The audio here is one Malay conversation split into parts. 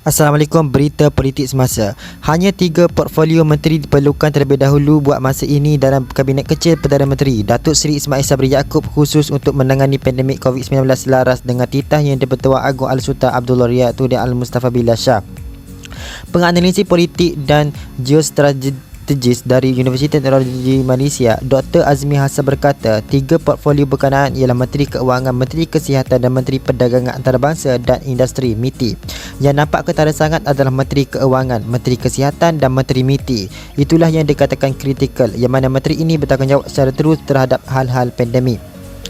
Assalamualaikum, berita politik semasa. Hanya 3 portfolio menteri diperlukan terlebih dahulu buat masa ini dalam Kabinet Kecil Perdana Menteri. Datuk Seri Ismail Sabri Yaakob khusus untuk menangani pandemik COVID-19 selaras dengan titah yang di-Pertuan Agong Al-Sultan Abdul Riyad Tudeh Al-Mustafa Billah Shah. Penganalisis politik dan geostrategis dari Universiti Teknologi Malaysia, Dr. Azmi Hassan berkata, 3 portfolio berkenaan ialah Menteri Keuangan, Menteri Kesihatan dan Menteri Perdagangan Antarabangsa dan Industri MITI. Yang nampak ketara sangat adalah Menteri Keuangan, Menteri Kesihatan dan Menteri MITI. Itulah yang dikatakan kritikal, yang mana menteri ini bertanggungjawab secara terus terhadap hal-hal pandemik.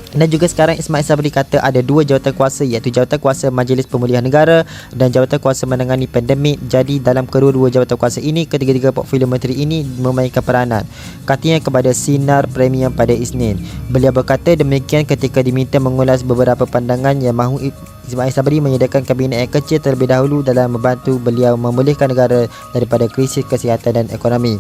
Dan juga sekarang Ismail Sabri kata ada 2 jawatan kuasa, iaitu jawatan kuasa Majlis Pemulihan Negara dan jawatan kuasa menangani pandemik. Jadi dalam kedua-dua jawatan kuasa ini, ketiga-tiga portfolio menteri ini memainkan peranan. Katanya kepada Sinar Premium pada Isnin. Beliau berkata demikian ketika diminta mengulas beberapa pandangan yang mahu Ismail Sabri menyediakan kabinet yang kecil terlebih dahulu dalam membantu beliau memulihkan negara daripada krisis kesihatan dan ekonomi.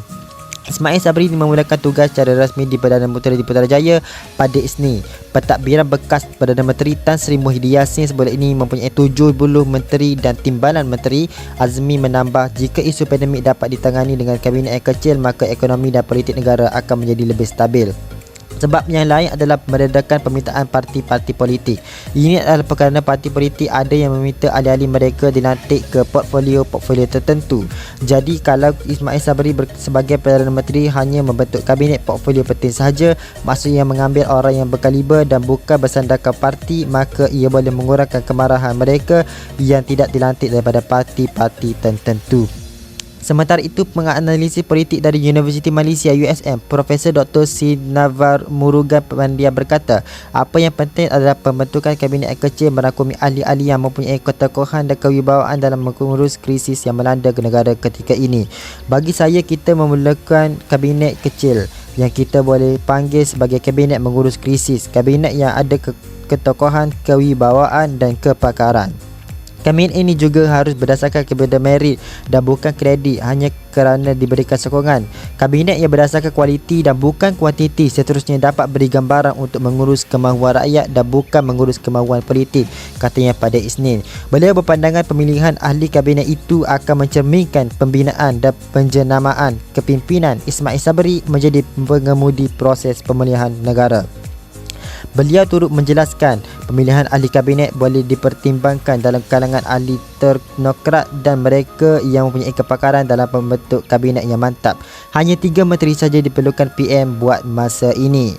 Ismail Sabri memulakan tugas secara rasmi di Perdana Menteri di Putrajaya pada Isnin. Pentadbiran bekas Perdana Menteri Tan Sri Muhyiddin Yassin sebelum ini mempunyai 70 menteri dan timbalan menteri. Azmi menambah, jika isu pandemik dapat ditangani dengan kabinet yang kecil, maka ekonomi dan politik negara akan menjadi lebih stabil. Sebab yang lain adalah meredakan permintaan parti-parti politik. Ini adalah kerana parti politik ada yang meminta ahli-ahli mereka dilantik ke portfolio-portfolio tertentu. Jadi kalau Ismail Sabri sebagai Perdana Menteri hanya membentuk kabinet portfolio penting sahaja, maksudnya mengambil orang yang berkaliber dan bukan bersandarkan parti, maka ia boleh mengurangkan kemarahan mereka yang tidak dilantik daripada parti-parti tertentu. Sementara itu, penganalisis politik dari Universiti Malaysia USM, Profesor Dr. Sinavar Murugan Pandia berkata, apa yang penting adalah pembentukan kabinet yang kecil merangkumi ahli-ahli yang mempunyai ketokohan dan kewibawaan dalam mengurus krisis yang melanda negara ketika ini. Bagi saya, kita memerlukan kabinet kecil yang kita boleh panggil sebagai kabinet mengurus krisis, kabinet yang ada ketokohan, kewibawaan dan kepakaran. Kabinet ini juga harus berdasarkan kepada merit dan bukan kredit hanya kerana diberikan sokongan. Kabinet yang berdasarkan kualiti dan bukan kuantiti seterusnya dapat beri gambaran untuk mengurus kemahuan rakyat dan bukan mengurus kemahuan politik, katanya pada Isnin. Beliau berpandangan pemilihan ahli kabinet itu akan mencerminkan pembinaan dan penjenamaan kepimpinan Ismail Sabri menjadi pengemudi proses pemilihan negara. Beliau turut menjelaskan pemilihan ahli kabinet boleh dipertimbangkan dalam kalangan ahli teknokrat dan mereka yang mempunyai kepakaran dalam pembentuk kabinet yang mantap. Hanya 3 menteri saja diperlukan PM buat masa ini.